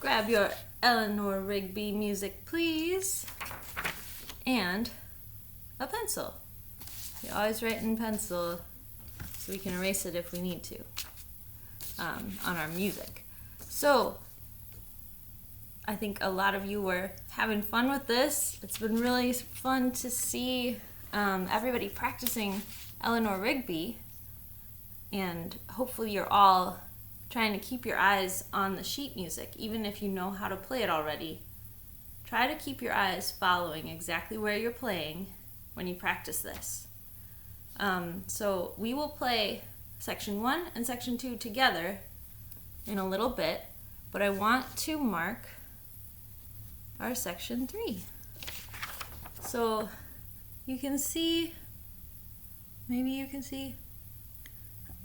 grab your Eleanor Rigby music, please, and a pencil. You always write in pencil so we can erase it if we need to on our music. So I think a lot of you were having fun with this. It's been really fun to see everybody practicing Eleanor Rigby, and hopefully you're all trying to keep your eyes on the sheet music, even if you know how to play it already. Try to keep your eyes following exactly where you're playing when you practice this. So we will play section 1 and section 2 together in a little bit, but I want to mark our section 3. So you can see, maybe you can see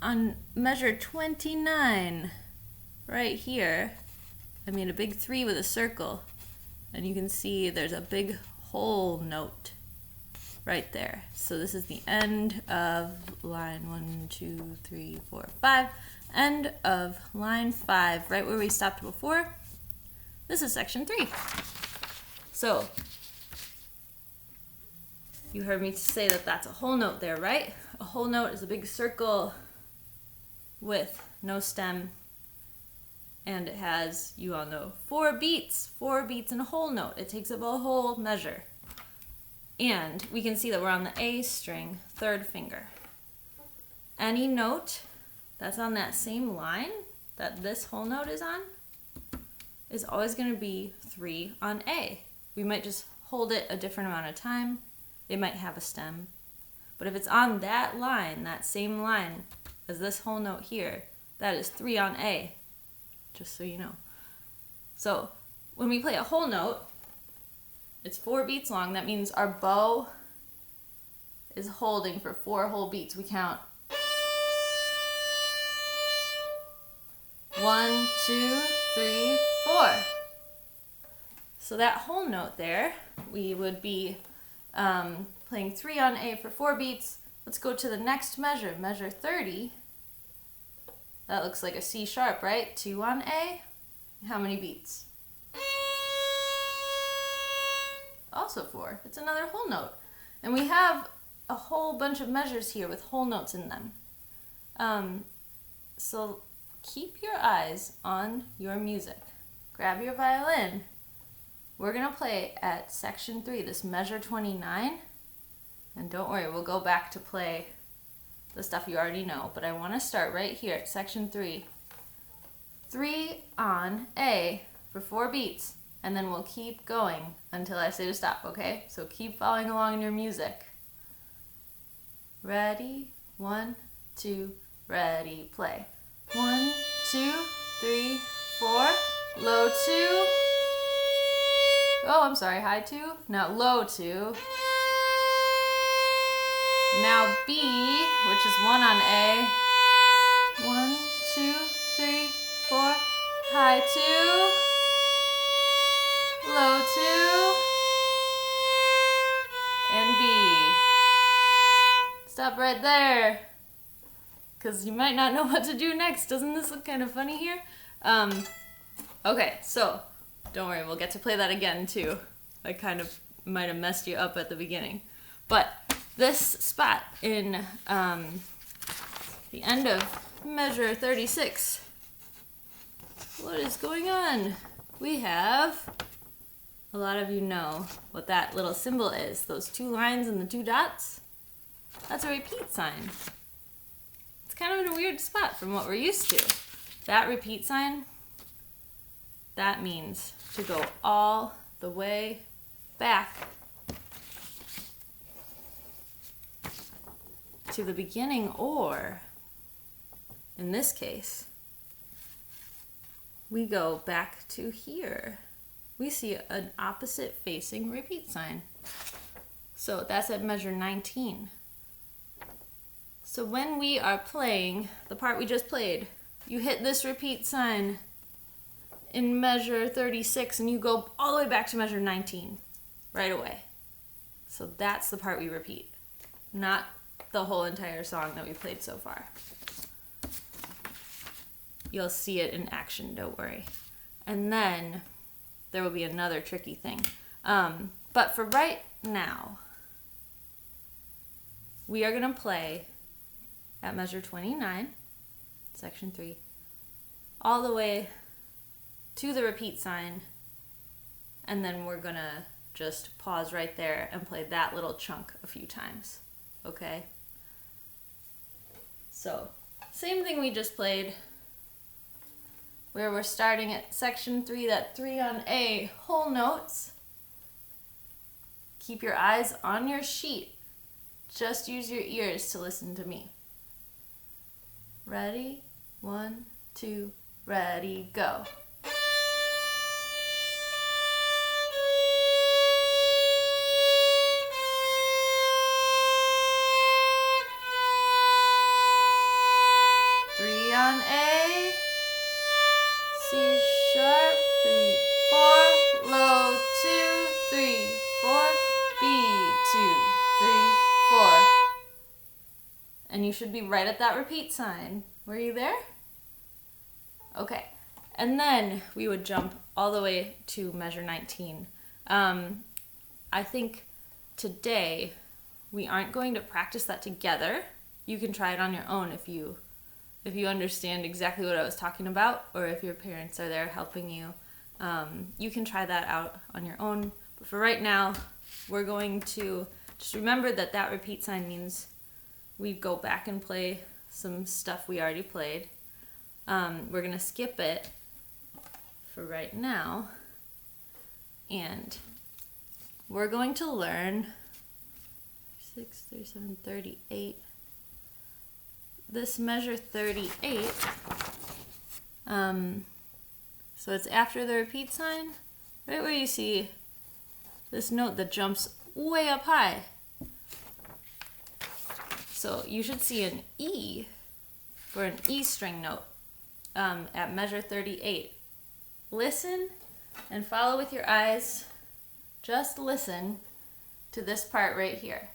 on measure 29 right here, I made a big 3 with a circle, and you can see there's a big whole note right there. So this is the end of line 1, 2, 3, 4, 5, end of line 5, right where we stopped before. This is section 3. So you heard me say that that's a whole note there, right? A whole note is a big circle with no stem, and it has, you all know, 4 beats in a whole note. It takes up a whole measure. And we can see that we're on the A string, 3rd finger. Any note that's on that same line that this whole note is on is always going to be 3 on A. We might just hold it a different amount of time. It might have a stem. But if it's on that line, that same line as this whole note here, that is 3 on A, just so you know. So when we play a whole note, it's 4 beats long. That means our bow is holding for 4 whole beats. We count 1, 2, 3, 4. So that whole note there, we would be playing 3 on A for 4 beats. Let's go to the next measure, measure 30. That looks like a C sharp, right? 2 on A. How many beats? Also 4. It's another whole note. And we have a whole bunch of measures here with whole notes in them. So keep your eyes on your music. Grab your violin. We're going to play at section 3, this measure 29. And don't worry, we'll go back to play the stuff you already know, but I want to start right here at section 3. 3 on A for 4 beats, and then we'll keep going until I say to stop, okay? So keep following along in your music. Ready? 1, 2, ready, play. 1, 2, 3, 4, low 2. Oh, I'm sorry, high 2. Now low 2. Now B, which is 1 on A. 1, 2, 3, 4, high 2, low 2, and B. Stop right there, because you might not know what to do next. Doesn't this look kind of funny here? Okay, so don't worry, we'll get to play that again too. I kind of might have messed you up at the beginning. But this spot in the end of measure 36, what is going on? We have, a lot of you know what that little symbol is. Those 2 lines and the 2 dots, that's a repeat sign. It's kind of in a weird spot from what we're used to. That repeat sign, that means to go all the way back to the beginning, or in this case, we go back to here. We see an opposite facing repeat sign. So that's at measure 19. So when we are playing the part we just played, you hit this repeat sign in measure 36 and you go all the way back to measure 19 right away. So that's the part we repeat, not the whole entire song that we played so far. You'll see it in action, don't worry. And then there will be another tricky thing. But for right now, we are going to play at measure 29, section 3, all the way to the repeat sign, and then we're going to just pause right there and play that little chunk a few times, okay? So, same thing we just played, where we're starting at section 3, that 3 on A, whole notes. Keep your eyes on your sheet. Just use your ears to listen to me. Ready? 1, 2, ready, go. On A, C sharp, 3, 4, low, 2, 3, 4, B, 2, 3, 4. And you should be right at that repeat sign. Were you there? Okay. And then we would jump all the way to measure 19. I think today we aren't going to practice that together. You can try it on your own if you understand exactly what I was talking about, or if your parents are there helping you. You can try that out on your own. But for right now, we're going to just remember that that repeat sign means we go back and play some stuff we already played. We're going to skip it for right now. And we're going to learn 6, 37, 38. This measure 38, so it's after the repeat sign, right where you see this note that jumps way up high. So you should see an E for an E string note at measure 38. Listen and follow with your eyes. Just listen to this part right here.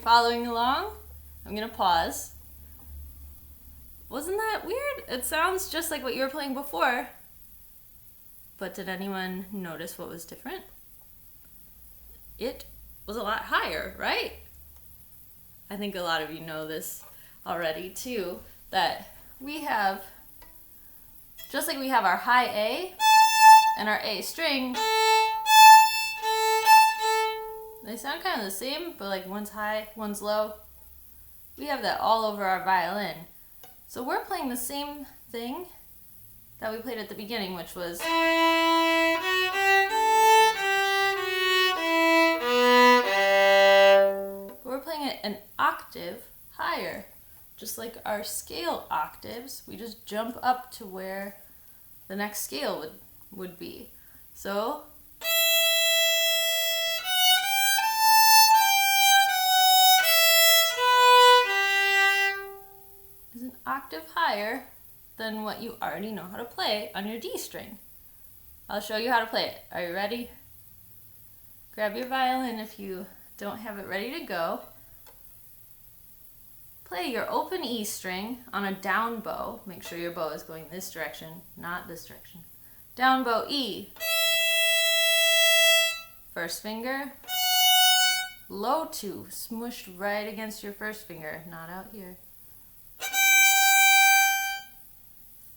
Following along? I'm gonna pause. Wasn't that weird? It sounds just like what you were playing before. But did anyone notice what was different? It was a lot higher, right? I think a lot of you know this already too, that we have, just like we have our high A and our A string, they sound kind of the same, but like one's high, one's low. We have that all over our violin. So we're playing the same thing that we played at the beginning, which was we're playing it an octave higher. Just like our scale octaves, we just jump up to where the next scale would be. So octave higher than what you already know how to play on your D string. I'll show you how to play it. Are you ready? Grab your violin if you don't have it ready to go. Play your open E string on a down bow. Make sure your bow is going this direction, not this direction. Down bow E. First finger. Low 2, smushed right against your first finger, not out here.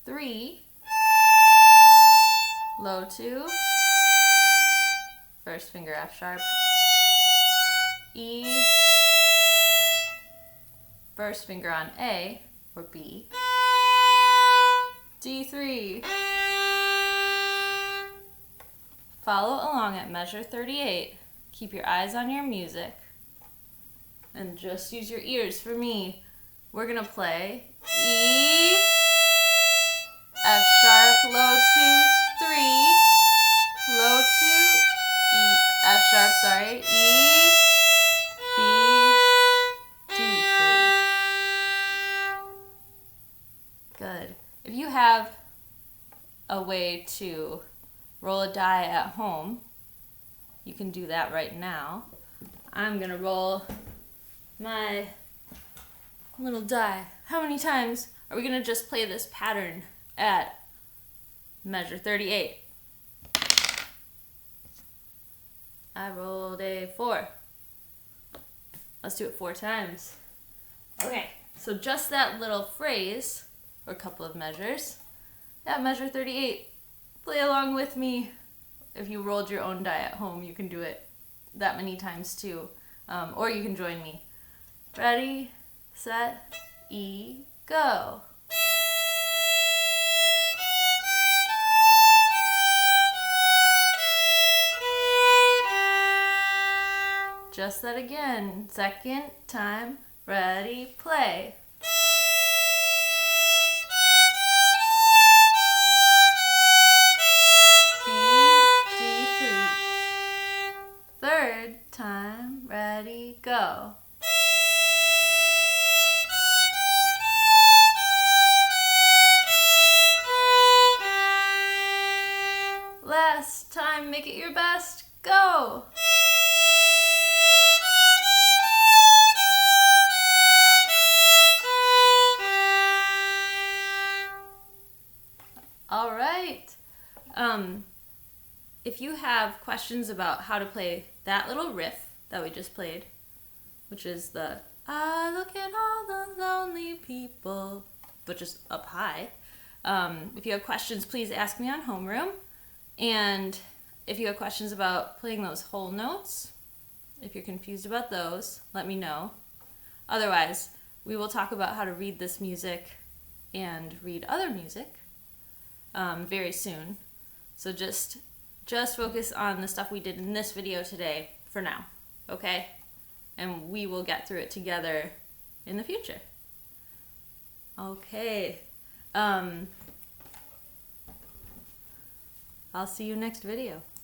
3, low 2, first finger F sharp, E, first finger on A or B, D3. Follow along at measure 38. Keep your eyes on your music and just use your ears for me. We're gonna play E, F sharp, low 2, 3, low 2, E, F sharp, sorry, E, B, a way to roll a die at home, you can do that right now. I'm gonna roll my little die. How many times are we gonna just play this pattern at measure 38? I rolled a 4. Let's do it 4 times. Okay, so just that little phrase, or a couple of measures, at measure 38. Play along with me. If you rolled your own die at home, you can do it that many times too. Or you can join me. Ready, set, E, go. Just that again. Second time. Ready, play. B, D3. Third time. Ready, go. Last time. Make it your best. Go. All right. If you have questions about how to play that little riff that we just played, which is the I look at all the lonely people, which is up high. If you have questions, please ask me on homeroom. And if you have questions about playing those whole notes, if you're confused about those, let me know. Otherwise, we will talk about how to read this music and read other music very soon. So just focus on the stuff we did in this video today for now, okay? And we will get through it together in the future. Okay. I'll see you next video.